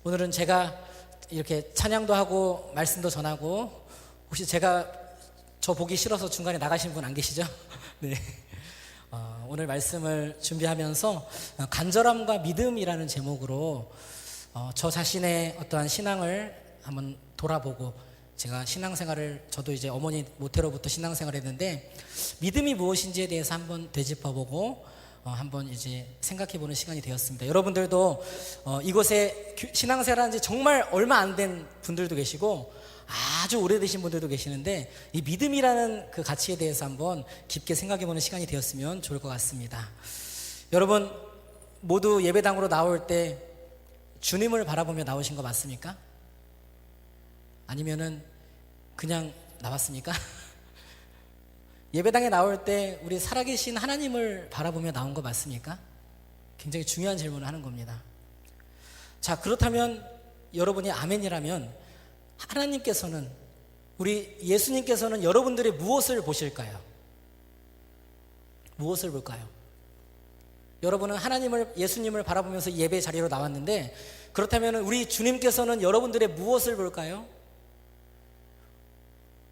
오늘은 제가 이렇게 찬양도 하고 말씀도 전하고, 혹시 저 보기 싫어서 중간에 나가신 분 안 계시죠? 네. 오늘 말씀을 준비하면서 간절함과 믿음이라는 제목으로 저 자신의 어떠한 신앙을 한번 돌아보고, 제가 신앙생활을, 저도 이제 어머니 모태로부터 신앙생활을 했는데 믿음이 무엇인지에 대해서 한번 되짚어보고 한번 이제 생각해보는 시간이 되었습니다. 여러분들도 이곳에 신앙생활한 지 정말 얼마 안 된 분들도 계시고 아주 오래되신 분들도 계시는데, 이 믿음이라는 그 가치에 대해서 한번 깊게 생각해보는 시간이 되었으면 좋을 것 같습니다. 여러분 모두 예배당으로 나올 때 주님을 바라보며 나오신 거 맞습니까? 아니면은 그냥 나왔습니까? 예배당에 나올 때 우리 살아계신 하나님을 바라보며 나온 거 맞습니까? 굉장히 중요한 질문을 하는 겁니다. 자, 그렇다면 여러분이 아멘이라면 하나님께서는, 우리 예수님께서는 여러분들의 무엇을 보실까요? 무엇을 볼까요? 여러분은 예수님을 바라보면서 예배 자리로 나왔는데, 그렇다면 우리 주님께서는 여러분들의 무엇을 볼까요?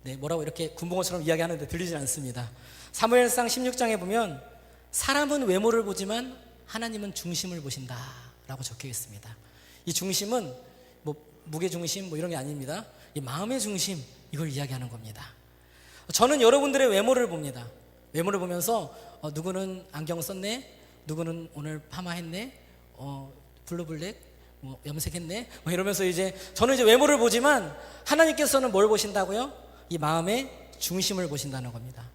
네, 뭐라고 이렇게 군붕어처럼 이야기하는데 들리지 않습니다. 사무엘상 16장에 보면 사람은 외모를 보지만 하나님은 중심을 보신다 라고 적혀 있습니다. 이 중심은 뭐 무게중심 뭐 이런 게 아닙니다. 이 마음의 중심, 이걸 이야기하는 겁니다. 저는 여러분들의 외모를 봅니다. 외모를 보면서 누구는 안경 썼네, 누구는 오늘 파마했네, 블루블랙 뭐 염색했네 뭐 이러면서 이제 저는 이제 외모를 보지만 하나님께서는 뭘 보신다고요? 이 마음의 중심을 보신다는 겁니다.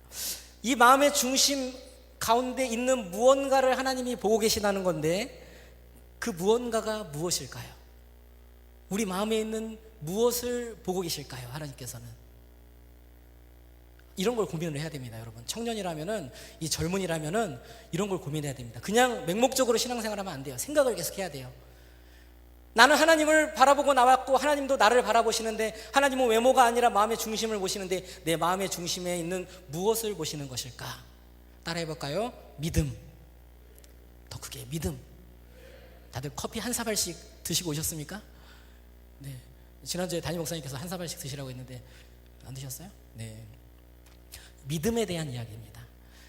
이 마음의 중심 가운데 있는 무언가를 하나님이 보고 계시다는 건데, 그 무언가가 무엇일까요? 우리 마음에 있는 무엇을 보고 계실까요? 하나님께서는 이런 걸 고민을 해야 됩니다. 여러분, 청년이라면은, 이 젊은이라면은 이런 걸 고민해야 됩니다. 그냥 맹목적으로 신앙생활하면 안 돼요. 생각을 계속 해야 돼요. 나는 하나님을 바라보고 나왔고 하나님도 나를 바라보시는데, 하나님은 외모가 아니라 마음의 중심을 보시는데 내 마음의 중심에 있는 무엇을 보시는 것일까? 따라해볼까요? 믿음. 더 크게, 믿음. 다들 커피 한 사발씩 드시고 오셨습니까? 네. 지난주에 담임 목사님께서 한 사발씩 드시라고 했는데 안 드셨어요? 네. 믿음에 대한 이야기입니다.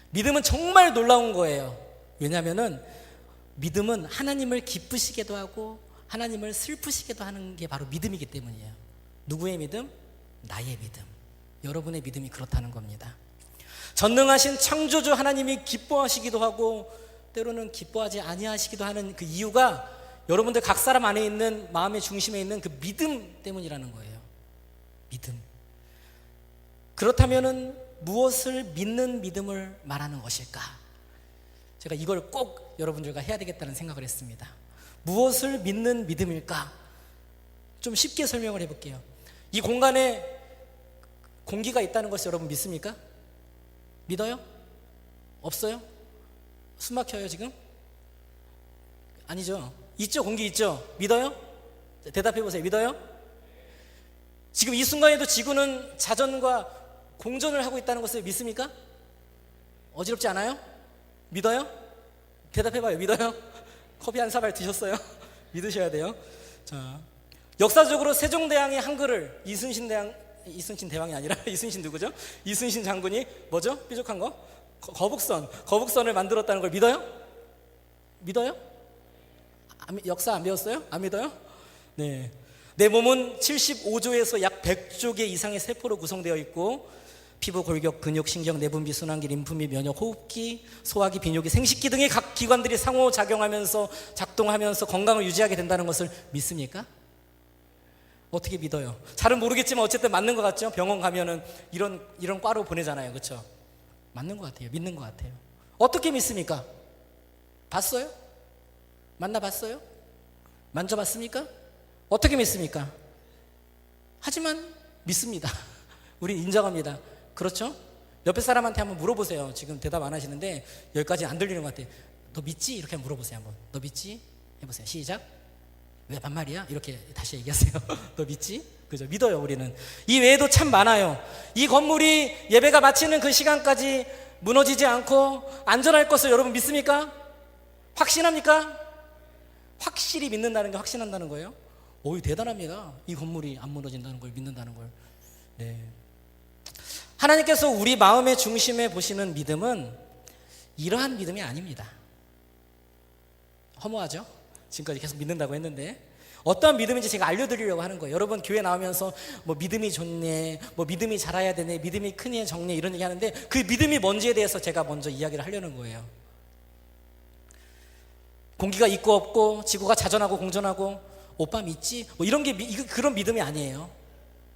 믿음은 정말 놀라운 거예요. 왜냐하면은 믿음은 하나님을 기쁘시게도 하고 하나님을 슬프시게도 하는 게 바로 믿음이기 때문이에요. 누구의 믿음? 나의 믿음. 여러분의 믿음이 그렇다는 겁니다. 전능하신 창조주 하나님이 기뻐하시기도 하고 때로는 기뻐하지 아니하시기도 하는 그 이유가 여러분들 각 사람 안에 있는 마음의 중심에 있는 그 믿음 때문이라는 거예요. 믿음. 그렇다면은 무엇을 믿는 믿음을 말하는 것일까? 제가 이걸 꼭 여러분들과 해야 되겠다는 생각을 했습니다. 무엇을 믿는 믿음일까? 좀 쉽게 설명을 해볼게요. 이 공간에 공기가 있다는 것을 여러분 믿습니까? 믿어요? 없어요? 숨 막혀요 지금? 아니죠. 있죠. 공기 있죠. 믿어요? 대답해보세요. 믿어요? 지금 이 순간에도 지구는 자전과 공전을 하고 있다는 것을 믿습니까? 어지럽지 않아요? 믿어요? 대답해봐요. 믿어요? 커피 한 사발 드셨어요? 믿으셔야 돼요. 자, 역사적으로 세종대왕의 한글을 이순신 대왕이 아니라 이순신 누구죠? 이순신 장군이 뭐죠? 뾰족한 거? 거북선을 만들었다는 걸 믿어요? 믿어요? 역사 안 배웠어요? 안 믿어요? 네. 내 몸은 75조에서 약 100조 개 이상의 세포로 구성되어 있고 피부, 골격, 근육, 신경, 내분비, 순환기, 림프미, 면역, 호흡기, 소화기, 비뇨기, 생식기 등의 각 기관들이 상호작용하면서 작동하면서 건강을 유지하게 된다는 것을 믿습니까? 어떻게 믿어요? 잘은 모르겠지만 어쨌든 맞는 것 같죠? 병원 가면은 이런 과로 보내잖아요. 그렇죠? 맞는 것 같아요. 믿는 것 같아요. 어떻게 믿습니까? 봤어요? 만나봤어요? 만져봤습니까? 어떻게 믿습니까? 하지만 믿습니다. 우린 인정합니다. 그렇죠? 옆에 사람한테 한번 물어보세요. 지금 대답 안 하시는데 여기까지 안 들리는 것 같아요. 너 믿지? 이렇게 한번 물어보세요. 한번. 너 믿지? 해보세요. 시작. 왜 반말이야? 이렇게 다시 얘기하세요. 너 믿지? 그죠? 믿어요. 우리는. 이 외에도 참 많아요. 이 건물이 예배가 마치는 그 시간까지 무너지지 않고 안전할 것을 여러분 믿습니까? 확신합니까? 확실히 믿는다는 게 확신한다는 거예요. 오, 대단합니다. 이 건물이 안 무너진다는 걸 믿는다는 걸. 네. 하나님께서 우리 마음의 중심에 보시는 믿음은 이러한 믿음이 아닙니다. 허무하죠? 지금까지 계속 믿는다고 했는데 어떠한 믿음인지 제가 알려드리려고 하는 거예요. 여러분 교회 나오면서 뭐 믿음이 좋네, 뭐 믿음이 자라야 되네, 믿음이 크네, 적네 이런 얘기 하는데 그 믿음이 뭔지에 대해서 제가 먼저 이야기를 하려는 거예요. 공기가 있고 없고 지구가 자전하고 공전하고 오빠 믿지? 뭐 이런 게 그런 믿음이 아니에요.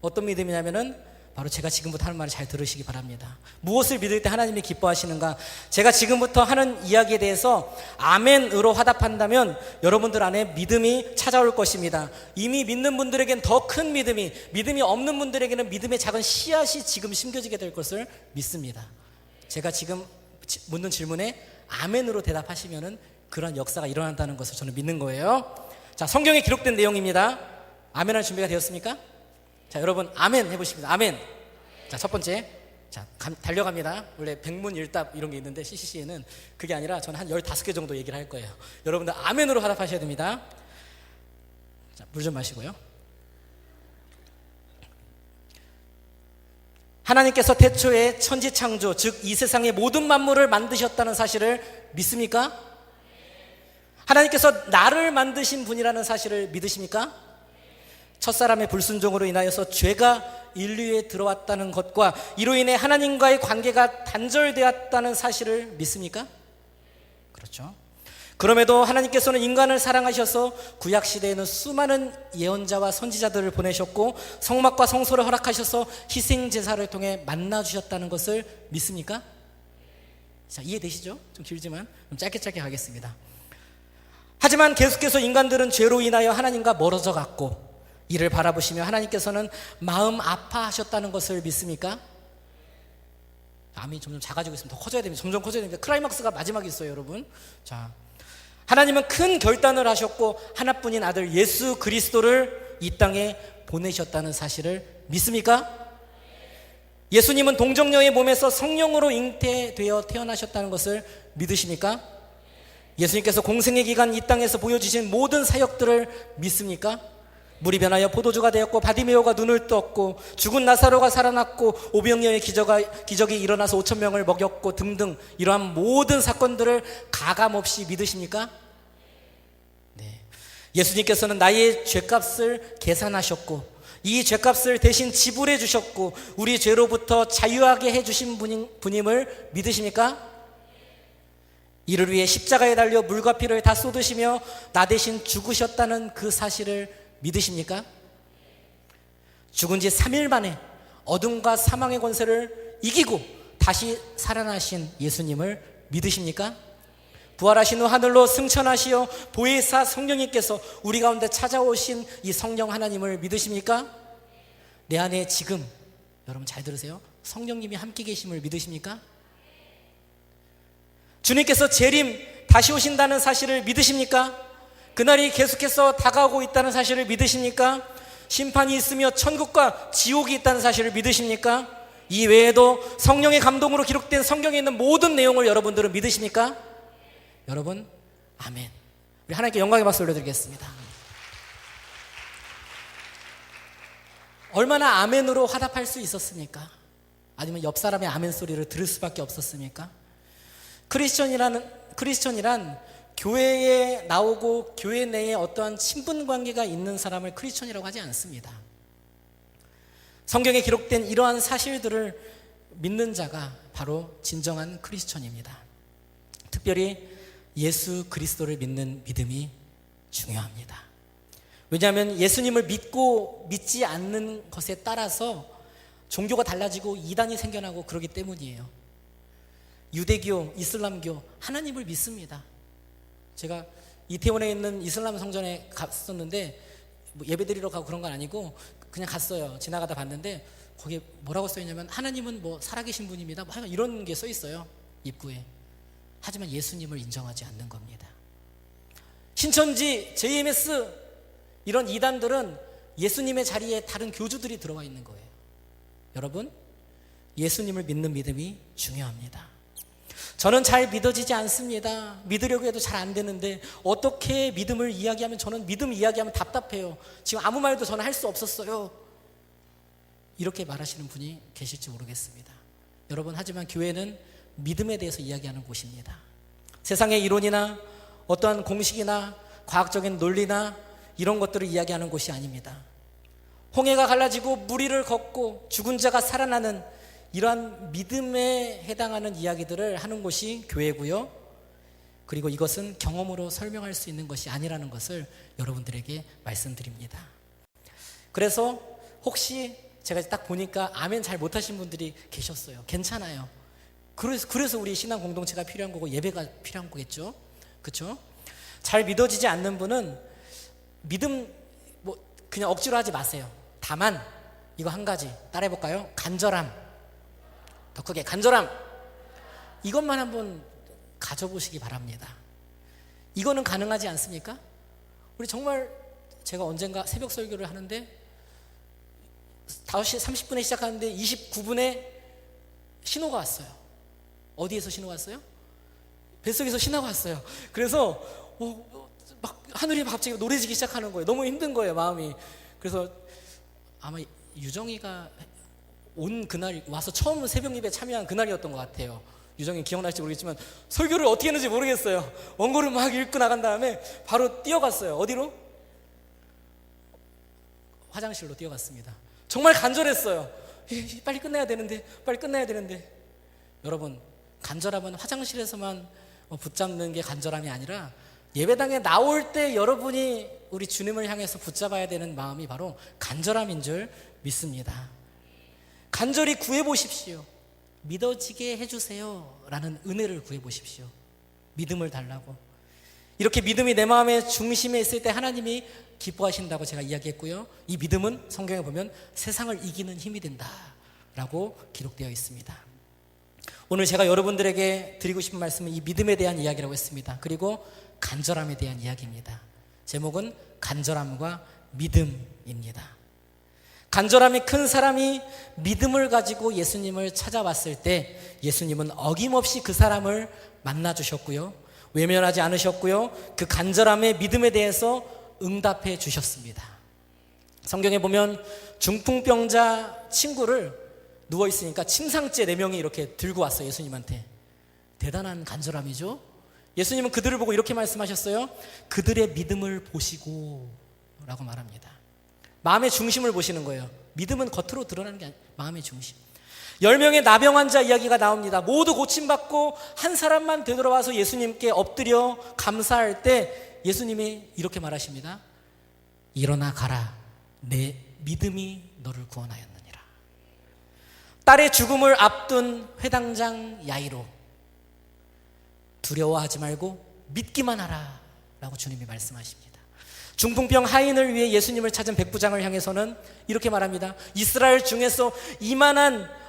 어떤 믿음이냐면은 바로 제가 지금부터 하는 말을 잘 들으시기 바랍니다. 무엇을 믿을 때 하나님이 기뻐하시는가? 제가 지금부터 하는 이야기에 대해서 아멘으로 화답한다면 여러분들 안에 믿음이 찾아올 것입니다. 이미 믿는 분들에겐 더 큰 믿음이 없는 분들에게는 믿음의 작은 씨앗이 지금 심겨지게 될 것을 믿습니다. 제가 지금 묻는 질문에 아멘으로 대답하시면은 그런 역사가 일어난다는 것을 저는 믿는 거예요. 자, 성경에 기록된 내용입니다. 아멘할 준비가 되었습니까? 자, 여러분 아멘 해보십니다. 아멘. 자, 첫 번째. 자, 달려갑니다. 원래 백문일답 이런 게 있는데 CCC에는 그게 아니라 저는 한 15개 정도 얘기를 할 거예요. 여러분들 아멘으로 화답하셔야 됩니다. 자, 물 좀 마시고요. 하나님께서 태초에 천지창조, 즉 이 세상의 모든 만물을 만드셨다는 사실을 믿습니까? 하나님께서 나를 만드신 분이라는 사실을 믿으십니까? 첫사람의 불순종으로 인하여서 죄가 인류에 들어왔다는 것과 이로 인해 하나님과의 관계가 단절되었다는 사실을 믿습니까? 그렇죠. 그럼에도 하나님께서는 인간을 사랑하셔서 구약시대에는 수많은 예언자와 선지자들을 보내셨고 성막과 성소를 허락하셔서 희생제사를 통해 만나주셨다는 것을 믿습니까? 자, 이해되시죠? 좀 길지만 좀 짧게 가겠습니다. 하지만 계속해서 인간들은 죄로 인하여 하나님과 멀어져 갔고 이를 바라보시며 하나님께서는 마음 아파하셨다는 것을 믿습니까? 암이 점점 작아지고 있습니다. 더 커져야 됩니다. 점점 커져야 됩니다. 클라이막스가 마지막에 있어요, 여러분. 자, 하나님은 큰 결단을 하셨고 하나뿐인 아들 예수 그리스도를 이 땅에 보내셨다는 사실을 믿습니까? 예수님은 동정녀의 몸에서 성령으로 잉태되어 태어나셨다는 것을 믿으십니까? 예수님께서 공생의 기간 이 땅에서 보여주신 모든 사역들을 믿습니까? 물이 변하여 포도주가 되었고 바디메오가 눈을 떴고 죽은 나사로가 살아났고 오병이어의 기적이 일어나서 5,000명을 먹였고 등등 이러한 모든 사건들을 가감없이 믿으십니까? 네. 예수님께서는 나의 죄값을 계산하셨고 이 죄값을 대신 지불해 주셨고 우리 죄로부터 자유하게 해주신 분임을 믿으십니까? 이를 위해 십자가에 달려 물과 피를 다 쏟으시며 나 대신 죽으셨다는 그 사실을 믿으십니까? 죽은 지 3일 만에 어둠과 사망의 권세를 이기고 다시 살아나신 예수님을 믿으십니까? 부활하신 후 하늘로 승천하시어 보혜사 성령님께서 우리 가운데 찾아오신 이 성령 하나님을 믿으십니까? 내 안에 지금 여러분 잘 들으세요. 성령님이 함께 계심을 믿으십니까? 주님께서 재림 다시 오신다는 사실을 믿으십니까? 그날이 계속해서 다가오고 있다는 사실을 믿으십니까? 심판이 있으며 천국과 지옥이 있다는 사실을 믿으십니까? 이 외에도 성령의 감동으로 기록된 성경에 있는 모든 내용을 여러분들은 믿으십니까? 여러분 아멘. 우리 하나님께 영광의 박수 올려드리겠습니다. 얼마나 아멘으로 화답할 수 있었습니까? 아니면 옆 사람의 아멘 소리를 들을 수밖에 없었습니까? 크리스천이란 교회에 나오고 교회 내에 어떠한 친분 관계가 있는 사람을 크리스천이라고 하지 않습니다. 성경에 기록된 이러한 사실들을 믿는 자가 바로 진정한 크리스천입니다. 특별히 예수 그리스도를 믿는 믿음이 중요합니다. 왜냐하면 예수님을 믿고 믿지 않는 것에 따라서 종교가 달라지고 이단이 생겨나고 그러기 때문이에요. 유대교, 이슬람교 하나님을 믿습니다. 제가 이태원에 있는 이슬람 성전에 갔었는데 뭐 예배드리러 가고 그런 건 아니고 그냥 갔어요. 지나가다 봤는데 거기에 뭐라고 써있냐면 하나님은 뭐 살아계신 분입니다. 뭐 이런 게 써있어요, 입구에. 하지만 예수님을 인정하지 않는 겁니다. 신천지, JMS 이런 이단들은 예수님의 자리에 다른 교주들이 들어와 있는 거예요. 여러분 예수님을 믿는 믿음이 중요합니다. 저는 잘 믿어지지 않습니다. 믿으려고 해도 잘 안 되는데 어떻게 믿음을 이야기하면, 저는 믿음 이야기하면 답답해요. 지금 아무 말도 저는 할 수 없었어요. 이렇게 말하시는 분이 계실지 모르겠습니다. 여러분, 하지만 교회는 믿음에 대해서 이야기하는 곳입니다. 세상의 이론이나 어떠한 공식이나 과학적인 논리나 이런 것들을 이야기하는 곳이 아닙니다. 홍해가 갈라지고 물 위를 걷고 죽은 자가 살아나는 이러한 믿음에 해당하는 이야기들을 하는 곳이 교회고요. 그리고 이것은 경험으로 설명할 수 있는 것이 아니라는 것을 여러분들에게 말씀드립니다. 그래서 혹시 제가 딱 보니까 아멘 잘 못하신 분들이 계셨어요. 괜찮아요. 그래서 우리 신앙 공동체가 필요한 거고 예배가 필요한 거겠죠. 그렇죠? 잘 믿어지지 않는 분은 믿음 그냥 억지로 하지 마세요. 다만 이거 한 가지 따라해 볼까요? 간절함. 더 크게 간절함. 이것만 한번 가져보시기 바랍니다. 이거는 가능하지 않습니까? 우리 정말 제가 언젠가 새벽 설교를 하는데 5시 30분에 시작하는데 29분에 신호가 왔어요. 어디에서 신호가 왔어요? 뱃속에서 신호가 왔어요. 그래서 막 하늘이 갑자기 노래지기 시작하는 거예요. 너무 힘든 거예요, 마음이. 그래서 아마 유정이가 온 그날 와서 처음 새벽 예배 참여한 그날이었던 것 같아요. 유정이 기억날지 모르겠지만 설교를 어떻게 했는지 모르겠어요. 원고를 막 읽고 나간 다음에 바로 뛰어갔어요. 어디로? 화장실로 뛰어갔습니다. 정말 간절했어요. 빨리 끝내야 되는데. 여러분, 간절함은 화장실에서만 붙잡는 게 간절함이 아니라 예배당에 나올 때 여러분이 우리 주님을 향해서 붙잡아야 되는 마음이 바로 간절함인 줄 믿습니다. 간절히 구해보십시오. 믿어지게 해주세요 라는 은혜를 구해보십시오. 믿음을 달라고. 이렇게 믿음이 내 마음의 중심에 있을 때 하나님이 기뻐하신다고 제가 이야기했고요. 이 믿음은 성경에 보면 세상을 이기는 힘이 된다 라고 기록되어 있습니다. 오늘 제가 여러분들에게 드리고 싶은 말씀은 이 믿음에 대한 이야기라고 했습니다. 그리고 간절함에 대한 이야기입니다. 제목은 간절함과 믿음입니다. 간절함이 큰 사람이 믿음을 가지고 예수님을 찾아왔을 때 예수님은 어김없이 그 사람을 만나주셨고요, 외면하지 않으셨고요, 그 간절함의 믿음에 대해서 응답해 주셨습니다. 성경에 보면 중풍병자 친구를 누워있으니까 침상째 4명이 이렇게 들고 왔어요. 예수님한테. 대단한 간절함이죠. 예수님은 그들을 보고 이렇게 말씀하셨어요. 그들의 믿음을 보시고 라고 말합니다. 마음의 중심을 보시는 거예요. 믿음은 겉으로 드러나는 게 아니에요. 마음의 중심. 10명의 나병 환자 이야기가 나옵니다. 모두 고침받고 한 사람만 되돌아와서 예수님께 엎드려 감사할 때 예수님이 이렇게 말하십니다. 일어나 가라. 내 믿음이 너를 구원하였느니라. 딸의 죽음을 앞둔 회당장 야이로, 두려워하지 말고 믿기만 하라 라고 주님이 말씀하십니다. 중풍병 하인을 위해 예수님을 찾은 백부장을 향해서는 이렇게 말합니다. 이스라엘 중에서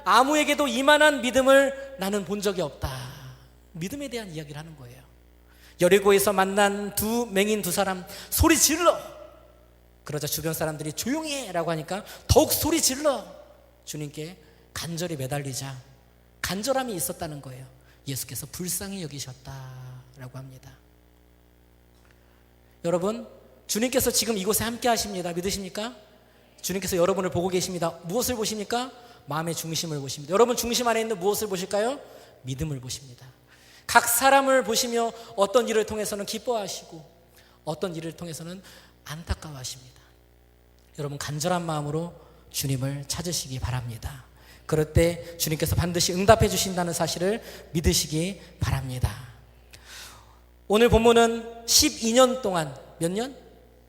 아무에게도 이만한 믿음을 나는 본 적이 없다. 믿음에 대한 이야기를 하는 거예요. 여리고에서 만난 맹인 두 사람, 소리 질러! 그러자 주변 사람들이 조용히 해! 라고 하니까 더욱 소리 질러! 주님께 간절히 매달리자 간절함이 있었다는 거예요. 예수께서 불쌍히 여기셨다라고 합니다. 여러분, 주님께서 지금 이곳에 함께 하십니다. 믿으십니까? 주님께서 여러분을 보고 계십니다. 무엇을 보십니까? 마음의 중심을 보십니다. 여러분 중심 안에 있는 무엇을 보실까요? 믿음을 보십니다. 각 사람을 보시며 어떤 일을 통해서는 기뻐하시고 어떤 일을 통해서는 안타까워하십니다. 여러분 간절한 마음으로 주님을 찾으시기 바랍니다. 그럴 때 주님께서 반드시 응답해 주신다는 사실을 믿으시기 바랍니다. 오늘 본문은 12년 동안, 몇 년?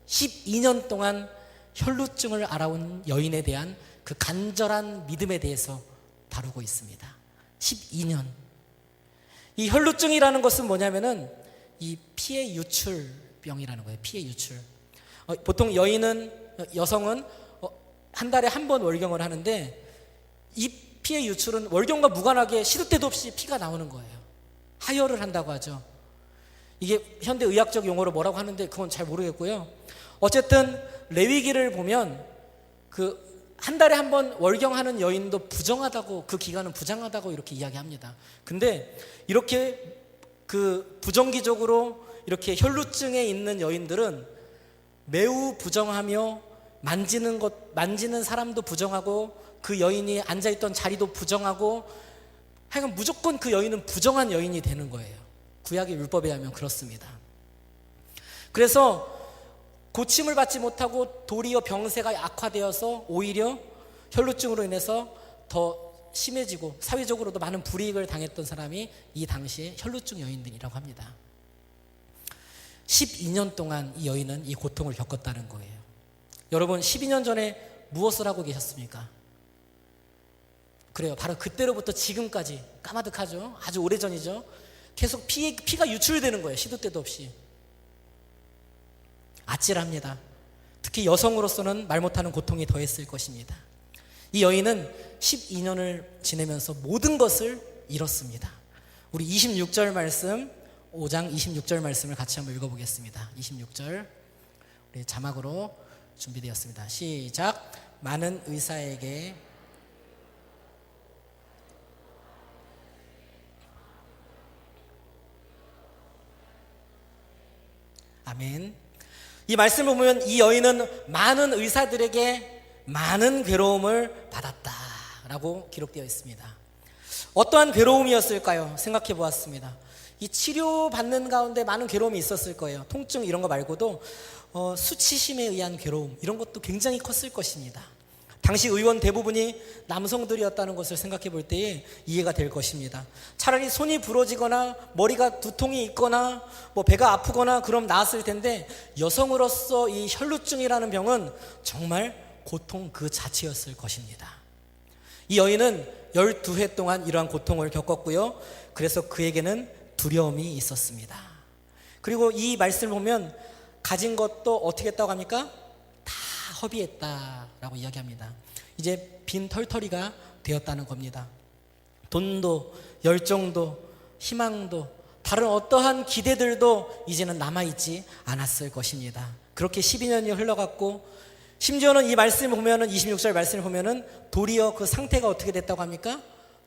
12년 동안 혈루증을 앓아온 여인에 대한 그 간절한 믿음에 대해서 다루고 있습니다. 12년. 이 혈루증이라는 것은 뭐냐면은 이 피해 유출병이라는 거예요. 피해 유출. 보통 여성은 한 달에 한 번 월경을 하는데 이 피해 유출은 월경과 무관하게 시도 때도 없이 피가 나오는 거예요. 하혈을 한다고 하죠. 이게 현대 의학적 용어로 뭐라고 하는데 그건 잘 모르겠고요. 어쨌든 레위기를 보면 그 한 달에 한 번 월경하는 여인도 부정하다고, 그 기간은 부정하다고 이렇게 이야기합니다. 근데 이렇게 그 부정기적으로 이렇게 혈루증에 있는 여인들은 매우 부정하며 만지는 사람도 부정하고 그 여인이 앉아있던 자리도 부정하고 하여간 무조건 그 여인은 부정한 여인이 되는 거예요. 구약의 율법에 하면 그렇습니다. 그래서 고침을 받지 못하고 도리어 병세가 악화되어서 오히려 혈루증으로 인해서 더 심해지고 사회적으로도 많은 불이익을 당했던 사람이 이 당시에 혈루증 여인들이라고 합니다. 12년 동안 이 여인은 이 고통을 겪었다는 거예요. 여러분 12년 전에 무엇을 하고 계셨습니까? 그래요. 바로 그때로부터 지금까지 까마득하죠. 아주 오래전이죠. 계속 피가 유출되는 거예요. 시도 때도 없이. 아찔합니다. 특히 여성으로서는 말 못하는 고통이 더했을 것입니다. 이 여인은 12년을 지내면서 모든 것을 잃었습니다. 우리 26절 말씀, 5장 26절 말씀을 같이 한번 읽어보겠습니다. 26절 우리 자막으로 준비되었습니다. 시작. 많은 의사에게 아멘. 이 말씀을 보면 이 여인은 많은 의사들에게 많은 괴로움을 받았다라고 기록되어 있습니다. 어떠한 괴로움이었을까요? 생각해 보았습니다. 이 치료받는 가운데 많은 괴로움이 있었을 거예요. 통증 이런 거 말고도 수치심에 의한 괴로움 이런 것도 굉장히 컸을 것입니다. 당시 의원 대부분이 남성들이었다는 것을 생각해 볼 때에 이해가 될 것입니다. 차라리 손이 부러지거나 머리가 두통이 있거나 뭐 배가 아프거나 그럼 나았을 텐데 여성으로서 이 혈루증이라는 병은 정말 고통 그 자체였을 것입니다. 이 여인은 12해 동안 이러한 고통을 겪었고요. 그래서 그에게는 두려움이 있었습니다. 그리고 이 말씀을 보면 가진 것도 어떻게 했다고 합니까? 다 허비했다라고 이야기합니다. 이제 빈 털터리가 되었다는 겁니다. 돈도 열정도 희망도 다른 어떠한 기대들도 이제는 남아있지 않았을 것입니다. 그렇게 12년이 흘러갔고 심지어는 이 말씀을 보면은 26절 말씀을 보면은 도리어 그 상태가 어떻게 됐다고 합니까?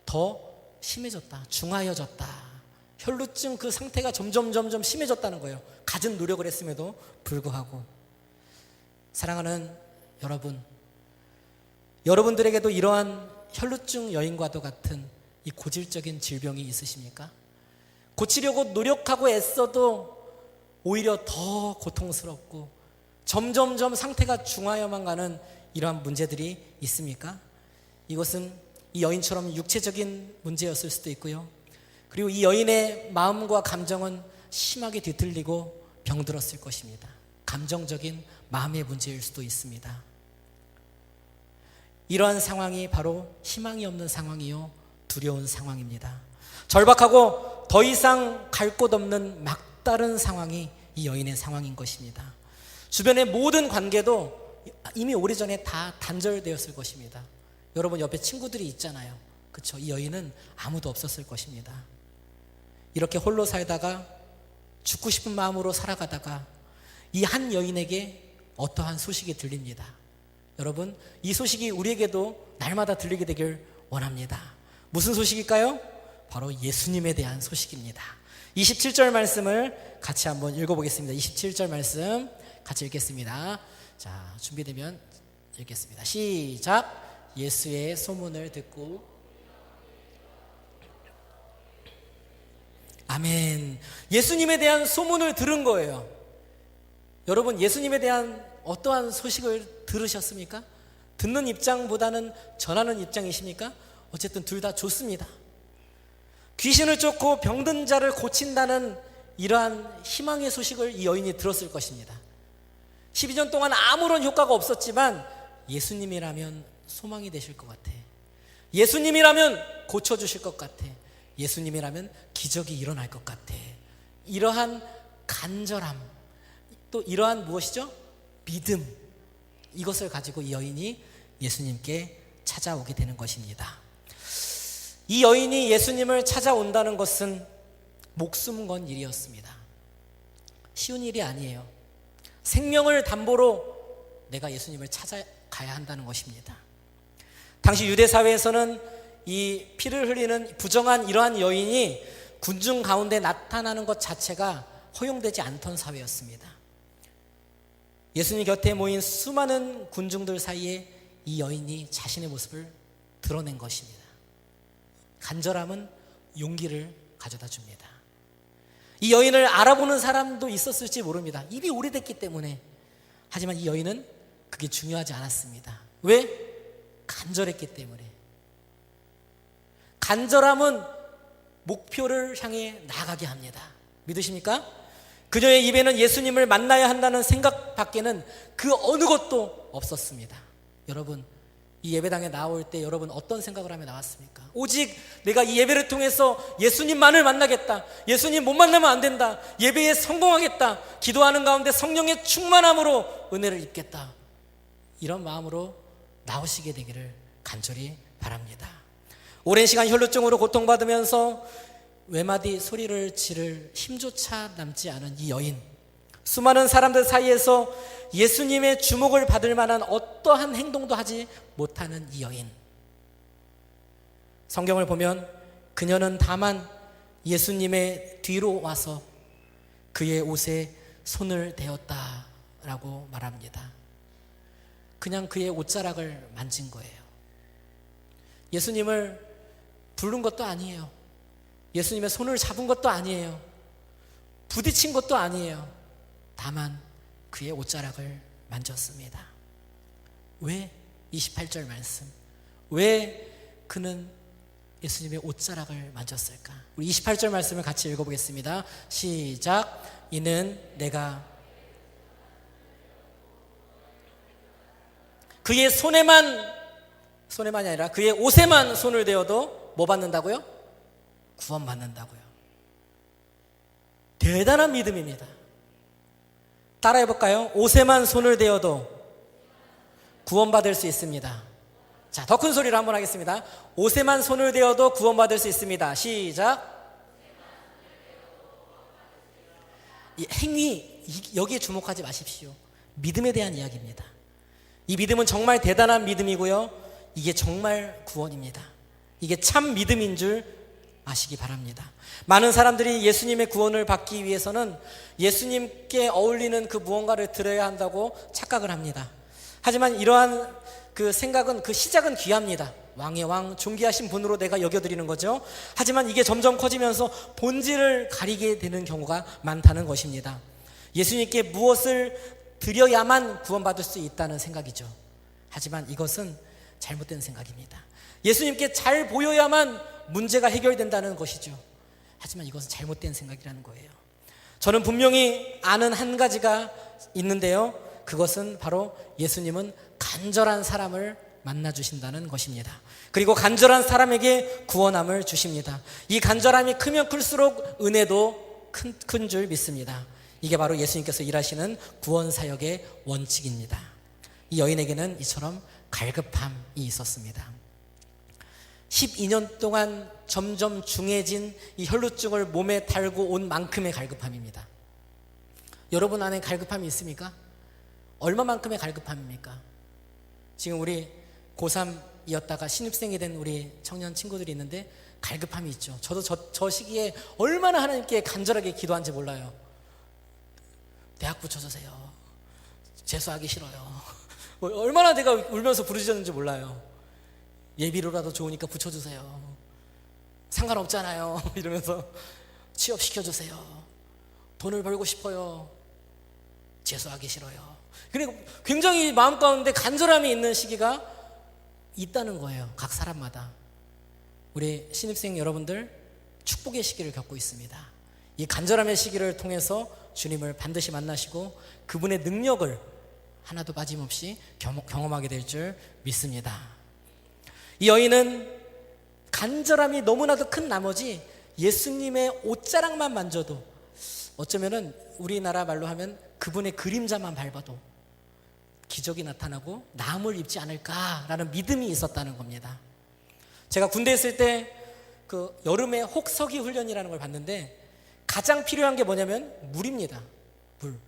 더 심해졌다. 중하여졌다. 혈루증 그 상태가 점점 심해졌다는 거예요. 갖은 노력을 했음에도 불구하고. 사랑하는 여러분, 여러분들에게도 이러한 혈루증 여인과도 같은 이 고질적인 질병이 있으십니까? 고치려고 노력하고 애써도 오히려 더 고통스럽고 점점 상태가 중하여만 가는 이러한 문제들이 있습니까? 이것은 이 여인처럼 육체적인 문제였을 수도 있고요. 그리고 이 여인의 마음과 감정은 심하게 뒤틀리고 병들었을 것입니다. 감정적인 마음의 문제일 수도 있습니다. 이러한 상황이 바로 희망이 없는 상황이요 두려운 상황입니다. 절박하고 더 이상 갈 곳 없는 막다른 상황이 이 여인의 상황인 것입니다. 주변의 모든 관계도 이미 오래전에 다 단절되었을 것입니다. 여러분 옆에 친구들이 있잖아요. 그렇죠? 이 여인은 아무도 없었을 것입니다. 이렇게 홀로 살다가 죽고 싶은 마음으로 살아가다가 이 한 여인에게 어떠한 소식이 들립니다. 여러분 이 소식이 우리에게도 날마다 들리게 되길 원합니다. 무슨 소식일까요? 바로 예수님에 대한 소식입니다. 27절 말씀을 같이 한번 읽어보겠습니다. 27절 말씀 같이 읽겠습니다. 자, 준비되면 읽겠습니다. 시작. 예수의 소문을 듣고 아멘. 예수님에 대한 소문을 들은 거예요. 여러분 예수님에 대한 어떠한 소식을 들으셨습니까? 듣는 입장보다는 전하는 입장이십니까? 어쨌든 둘 다 좋습니다. 귀신을 쫓고 병든 자를 고친다는 이러한 희망의 소식을 이 여인이 들었을 것입니다. 12년 동안 아무런 효과가 없었지만 예수님이라면 소망이 되실 것 같아. 예수님이라면 고쳐주실 것 같아. 예수님이라면 기적이 일어날 것 같아. 이러한 간절함, 또 이러한 무엇이죠? 믿음, 이것을 가지고 이 여인이 예수님께 찾아오게 되는 것입니다. 이 여인이 예수님을 찾아온다는 것은 목숨 건 일이었습니다. 쉬운 일이 아니에요. 생명을 담보로 내가 예수님을 찾아가야 한다는 것입니다. 당시 유대 사회에서는 이 피를 흘리는 부정한 이러한 여인이 군중 가운데 나타나는 것 자체가 허용되지 않던 사회였습니다. 예수님 곁에 모인 수많은 군중들 사이에 이 여인이 자신의 모습을 드러낸 것입니다. 간절함은 용기를 가져다 줍니다. 이 여인을 알아보는 사람도 있었을지 모릅니다. 입이 오래됐기 때문에. 하지만 이 여인은 그게 중요하지 않았습니다. 왜? 간절했기 때문에. 간절함은 목표를 향해 나아가게 합니다. 믿으십니까? 그녀의 입에는 예수님을 만나야 한다는 생각밖에는 그 어느 것도 없었습니다. 여러분, 이 예배당에 나올 때 여러분 어떤 생각을 하며 나왔습니까? 오직 내가 이 예배를 통해서 예수님만을 만나겠다, 예수님 못 만나면 안 된다, 예배에 성공하겠다, 기도하는 가운데 성령의 충만함으로 은혜를 입겠다, 이런 마음으로 나오시게 되기를 간절히 바랍니다. 오랜 시간 혈루증으로 고통받으면서 외마디 소리를 지를 힘조차 남지 않은 이 여인, 수많은 사람들 사이에서 예수님의 주목을 받을 만한 어떠한 행동도 하지 못하는 이 여인, 성경을 보면 그녀는 다만 예수님의 뒤로 와서 그의 옷에 손을 대었다라고 말합니다. 그냥 그의 옷자락을 만진 거예요. 예수님을 부른 것도 아니에요. 예수님의 손을 잡은 것도 아니에요. 부딪힌 것도 아니에요. 다만 그의 옷자락을 만졌습니다. 왜? 28절 말씀. 왜 그는 예수님의 옷자락을 만졌을까? 우리 28절 말씀을 같이 읽어보겠습니다. 시작. 이는 내가 그의 손에만이 아니라 그의 옷에만 손을 대어도 뭐 받는다고요? 구원받는다고요. 대단한 믿음입니다. 따라해볼까요? 옷에만 손을 대어도 구원받을 수 있습니다. 자, 더 큰 소리로 한번 하겠습니다. 옷에만 손을 대어도 구원받을 수 있습니다. 시작. 이 행위, 여기에 주목하지 마십시오. 믿음에 대한 이야기입니다. 이 믿음은 정말 대단한 믿음이고요, 이게 정말 구원입니다. 이게 참 믿음인 줄 아시기 바랍니다. 많은 사람들이 예수님의 구원을 받기 위해서는 예수님께 어울리는 그 무언가를 들어야 한다고 착각을 합니다. 하지만 이러한 그 생각은, 그 시작은 귀합니다. 왕의 왕, 존귀하신 분으로 내가 여겨드리는 거죠. 하지만 이게 점점 커지면서 본질을 가리게 되는 경우가 많다는 것입니다. 예수님께 무엇을 드려야만 구원받을 수 있다는 생각이죠. 하지만 이것은 잘못된 생각입니다. 예수님께 잘 보여야만 문제가 해결된다는 것이죠. 하지만 이것은 잘못된 생각이라는 거예요. 저는 분명히 아는 한 가지가 있는데요, 그것은 바로 예수님은 간절한 사람을 만나주신다는 것입니다. 그리고 간절한 사람에게 구원함을 주십니다. 이 간절함이 크면 클수록 은혜도 큰 줄 믿습니다. 이게 바로 예수님께서 일하시는 구원사역의 원칙입니다. 이 여인에게는 이처럼 갈급함이 있었습니다. 12년 동안 점점 중해진 이 혈루증을 몸에 달고 온 만큼의 갈급함입니다. 여러분 안에 갈급함이 있습니까? 얼마만큼의 갈급함입니까? 지금 우리 고3이었다가 신입생이 된 우리 청년 친구들이 있는데 갈급함이 있죠. 저도 저 시기에 얼마나 하나님께 간절하게 기도한지 몰라요. 대학 붙여주세요. 재수하기 싫어요. 얼마나 내가 울면서 부르짖었는지 몰라요. 예비로라도 좋으니까 붙여주세요. 상관없잖아요. 이러면서 취업시켜주세요. 돈을 벌고 싶어요. 재수하기 싫어요. 그리고 굉장히 마음 가운데 간절함이 있는 시기가 있다는 거예요. 각 사람마다. 우리 신입생 여러분들 축복의 시기를 겪고 있습니다. 이 간절함의 시기를 통해서 주님을 반드시 만나시고 그분의 능력을 하나도 빠짐없이 경험하게 될 줄 믿습니다. 이 여인은 간절함이 너무나도 큰 나머지 예수님의 옷자락만 만져도, 어쩌면은 우리나라 말로 하면 그분의 그림자만 밟아도 기적이 나타나고 나음을 입지 않을까라는 믿음이 있었다는 겁니다. 제가 군대에 있을 때 그 여름에 혹서기 훈련이라는 걸 봤는데 가장 필요한 게 뭐냐면 물입니다. 물.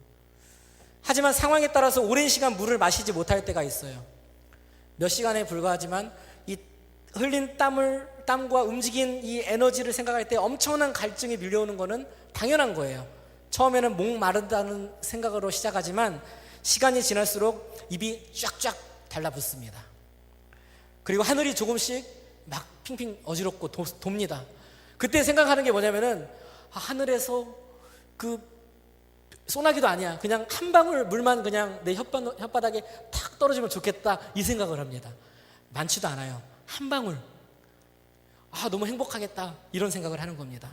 하지만 상황에 따라서 오랜 시간 물을 마시지 못할 때가 있어요. 몇 시간에 불과하지만 이 흘린 땀과 움직인 이 에너지를 생각할 때 엄청난 갈증이 밀려오는 것은 당연한 거예요. 처음에는 목마르다는 생각으로 시작하지만 시간이 지날수록 입이 쫙쫙 달라붙습니다. 그리고 하늘이 조금씩 막 핑핑 어지럽고 돕니다. 그때 생각하는 게 뭐냐면은 하늘에서 그 소나기도 아니야. 그냥 한 방울 물만 그냥 내 혓바닥에 탁 떨어지면 좋겠다, 이 생각을 합니다. 많지도 않아요. 한 방울. 너무 행복하겠다, 이런 생각을 하는 겁니다.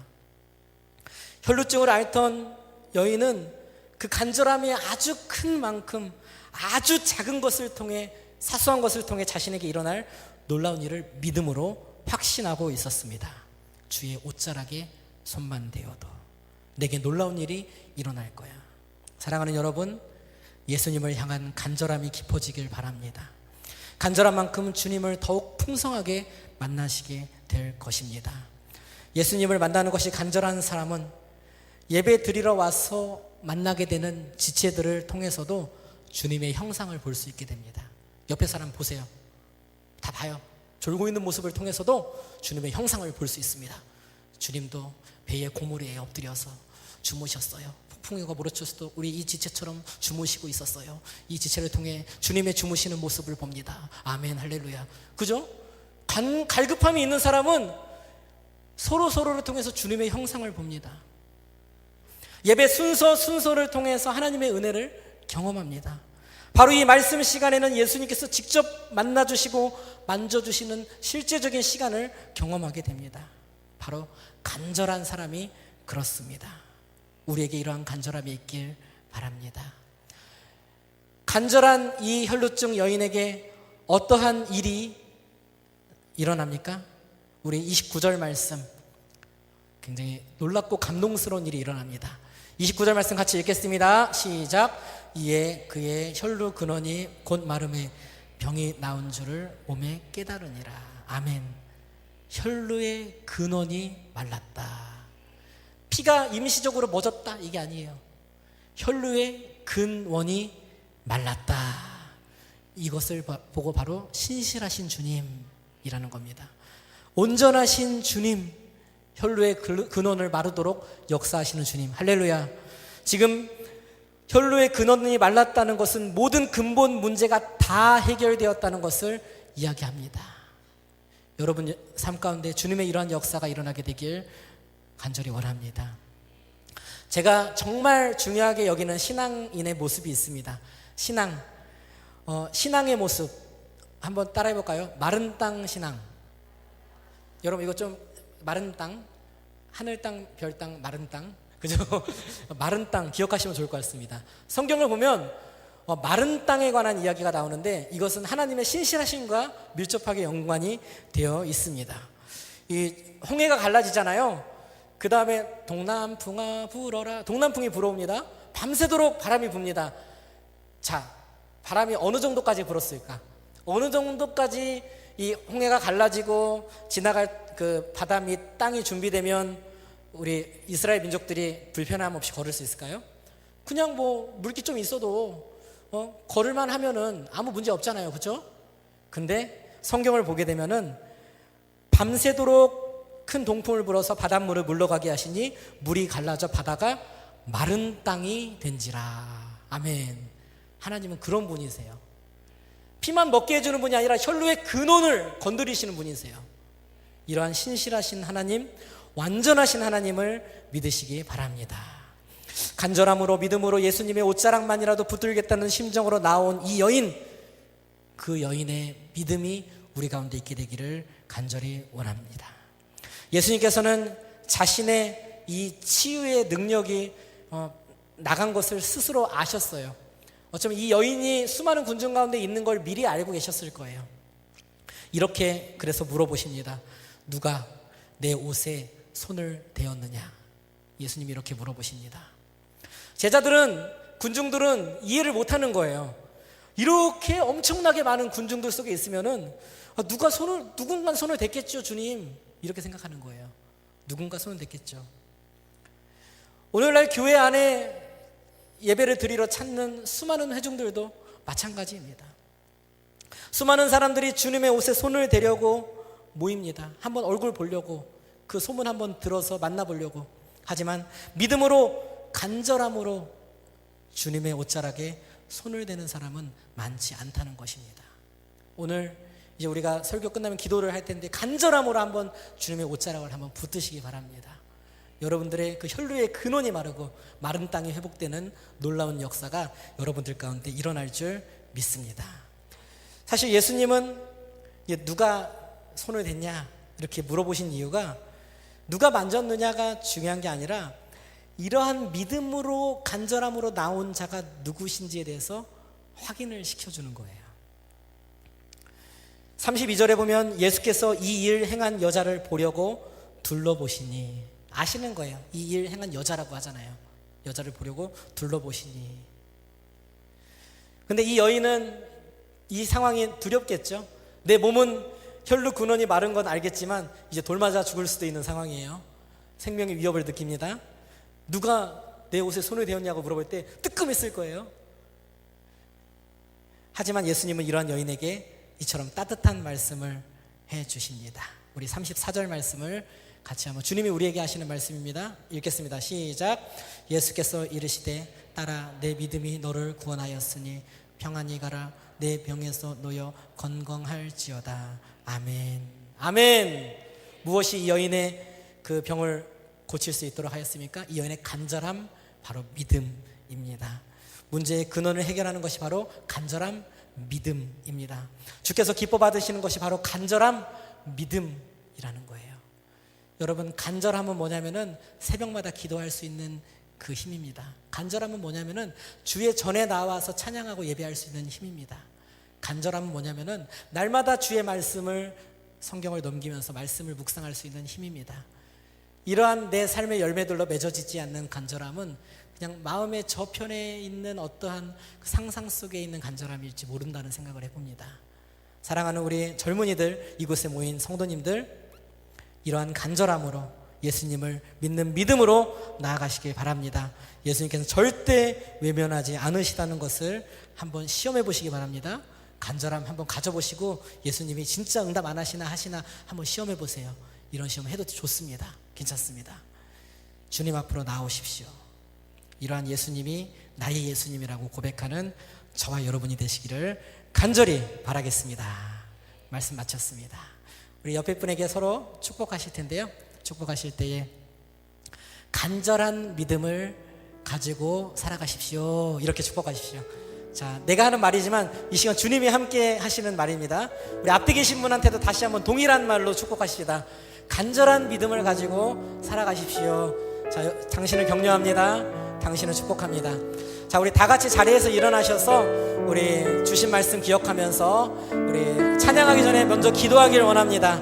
혈루증을 앓던 여인은 그 간절함이 아주 큰 만큼 아주 작은 것을 통해, 사소한 것을 통해 자신에게 일어날 놀라운 일을 믿음으로 확신하고 있었습니다. 주의 옷자락에 손만 대어도 내게 놀라운 일이 일어날 거야. 사랑하는 여러분, 예수님을 향한 간절함이 깊어지길 바랍니다. 간절한 만큼 주님을 더욱 풍성하게 만나시게 될 것입니다. 예수님을 만나는 것이 간절한 사람은 예배 드리러 와서 만나게 되는 지체들을 통해서도 주님의 형상을 볼 수 있게 됩니다. 옆에 사람 보세요. 다 봐요. 졸고 있는 모습을 통해서도 주님의 형상을 볼 수 있습니다. 주님도 배의 고무리에 엎드려서 주무셨어요. 폭풍우가 몰아쳤어도 우리 이 지체처럼 주무시고 있었어요. 이 지체를 통해 주님의 주무시는 모습을 봅니다. 아멘, 할렐루야. 그죠? 갈급함이 있는 사람은 서로를 통해서 주님의 형상을 봅니다. 예배 순서를 통해서 하나님의 은혜를 경험합니다. 바로 이 말씀 시간에는 예수님께서 직접 만나주시고 만져주시는 실제적인 시간을 경험하게 됩니다. 바로 간절한 사람이 그렇습니다. 우리에게 이러한 간절함이 있길 바랍니다. 간절한 이 혈루증 여인에게 어떠한 일이 일어납니까? 우리 29절 말씀, 굉장히 놀랍고 감동스러운 일이 일어납니다. 29절 말씀 같이 읽겠습니다. 시작. 이에 그의 혈루 근원이 곧 마름에 병이 나온 줄을 몸에 깨달으니라. 아멘. 혈루의 근원이 말랐다. 피가 임시적으로 멎었다, 이게 아니에요. 혈루의 근원이 말랐다. 이것을 보고 바로 신실하신 주님이라는 겁니다. 온전하신 주님, 혈루의 근원을 마르도록 역사하시는 주님, 할렐루야. 지금 혈루의 근원이 말랐다는 것은 모든 근본 문제가 다 해결되었다는 것을 이야기합니다. 여러분 삶 가운데 주님의 이러한 역사가 일어나게 되길 간절히 원합니다. 제가 정말 중요하게 여기는 신앙인의 모습이 있습니다. 신앙의 모습 한번 따라해 볼까요? 마른 땅 신앙. 여러분 이거 좀 마른 땅, 하늘 땅, 별 땅, 마른 땅, 그죠? 마른 땅 기억하시면 좋을 것 같습니다. 성경을 보면 마른 땅에 관한 이야기가 나오는데 이것은 하나님의 신실하심과 밀접하게 연관이 되어 있습니다. 이 홍해가 갈라지잖아요. 그 다음에 동남풍아 불어라. 동남풍이 불어옵니다. 밤새도록 바람이 붑니다. 자, 바람이 어느 정도까지 불었을까? 어느 정도까지 이 홍해가 갈라지고 지나갈 그 바다 및 땅이 준비되면 우리 이스라엘 민족들이 불편함 없이 걸을 수 있을까요? 그냥 뭐 물기 좀 있어도 걸을만 하면은 아무 문제 없잖아요, 그렇죠? 근데 성경을 보게 되면은 밤새도록 큰 동풍을 불어서 바닷물을 물러가게 하시니 물이 갈라져 바다가 마른 땅이 된지라. 아멘. 하나님은 그런 분이세요. 피만 먹게 해주는 분이 아니라 혈루의 근원을 건드리시는 분이세요. 이러한 신실하신 하나님, 완전하신 하나님을 믿으시기 바랍니다. 간절함으로 믿음으로 예수님의 옷자락만이라도 붙들겠다는 심정으로 나온 이 여인, 그 여인의 믿음이 우리 가운데 있게 되기를 간절히 원합니다. 예수님께서는 자신의 이 치유의 능력이 나간 것을 스스로 아셨어요. 어쩌면 이 여인이 수많은 군중 가운데 있는 걸 미리 알고 계셨을 거예요. 이렇게 그래서 물어보십니다. 누가 내 옷에 손을 대었느냐? 예수님이 이렇게 물어보십니다. 제자들은, 군중들은 이해를 못하는 거예요. 이렇게 엄청나게 많은 군중들 속에 있으면은 누군가 손을 댔겠죠, 주님. 이렇게 생각하는 거예요. 누군가 손을 댔겠죠. 오늘날 교회 안에 예배를 드리러 찾는 수많은 회중들도 마찬가지입니다. 수많은 사람들이 주님의 옷에 손을 대려고 모입니다. 한번 얼굴 보려고, 그 소문 한번 들어서 만나보려고. 하지만 믿음으로 간절함으로 주님의 옷자락에 손을 대는 사람은 많지 않다는 것입니다. 오늘 이제 우리가 설교 끝나면 기도를 할 텐데 간절함으로 한번 주님의 옷자락을 한번 붙드시기 바랍니다. 여러분들의 그 혈루의 근원이 마르고 마른 땅이 회복되는 놀라운 역사가 여러분들 가운데 일어날 줄 믿습니다. 사실 예수님은 누가 손을 댔냐 이렇게 물어보신 이유가 누가 만졌느냐가 중요한 게 아니라 이러한 믿음으로 간절함으로 나온 자가 누구신지에 대해서 확인을 시켜주는 거예요. 32절에 보면 예수께서 이 일 행한 여자를 보려고 둘러보시니, 아시는 거예요. 이 일 행한 여자라고 하잖아요. 여자를 보려고 둘러보시니. 근데 이 여인은 이 상황이 두렵겠죠. 내 몸은 혈루 근원이 마른 건 알겠지만 이제 돌 맞아 죽을 수도 있는 상황이에요. 생명의 위협을 느낍니다. 누가 내 옷에 손을 대었냐고 물어볼 때 뜨끔했을 거예요. 하지만 예수님은 이러한 여인에게 이처럼 따뜻한 말씀을 해 주십니다. 우리 34절 말씀을 같이 한번, 주님이 우리에게 하시는 말씀입니다. 읽겠습니다. 시작. 예수께서 이르시되 딸아, 내 믿음이 너를 구원하였으니 평안히 가라. 내 병에서 놓여 건강할지어다. 아멘. 아멘. 무엇이 이 여인의 그 병을 고칠 수 있도록 하였습니까? 이 여인의 간절함, 바로 믿음입니다. 문제의 근원을 해결하는 것이 바로 간절함, 믿음입니다. 주께서 기뻐 받으시는 것이 바로 간절함, 믿음이라는 거예요. 여러분, 간절함은 뭐냐면은 새벽마다 기도할 수 있는 그 힘입니다. 간절함은 뭐냐면은 주의 전에 나와서 찬양하고 예배할 수 있는 힘입니다. 간절함은 뭐냐면은 날마다 주의 말씀을, 성경을 넘기면서 말씀을 묵상할 수 있는 힘입니다. 이러한 내 삶의 열매들로 맺어지지 않는 간절함은 그냥 마음의 저편에 있는 어떠한 상상 속에 있는 간절함일지 모른다는 생각을 해봅니다. 사랑하는 우리 젊은이들, 이곳에 모인 성도님들, 이러한 간절함으로 예수님을 믿는 믿음으로 나아가시길 바랍니다. 예수님께서 절대 외면하지 않으시다는 것을 한번 시험해 보시기 바랍니다. 간절함 한번 가져보시고 예수님이 진짜 응답 안 하시나 하시나 한번 시험해 보세요. 이런 시험 해도 좋습니다. 괜찮습니다. 주님 앞으로 나오십시오. 이러한 예수님이 나의 예수님이라고 고백하는 저와 여러분이 되시기를 간절히 바라겠습니다. 말씀 마쳤습니다. 우리 옆에 분에게 서로 축복하실 텐데요, 축복하실 때에 간절한 믿음을 가지고 살아가십시오, 이렇게 축복하십시오. 자, 내가 하는 말이지만 이 시간 주님이 함께 하시는 말입니다. 우리 앞에 계신 분한테도 다시 한번 동일한 말로 축복하십시다. 간절한 믿음을 가지고 살아가십시오. 자, 당신을 격려합니다. 당신을 축복합니다. 자, 우리 다 같이 자리에서 일어나셔서 우리 주신 말씀 기억하면서 우리 찬양하기 전에 먼저 기도하기를 원합니다.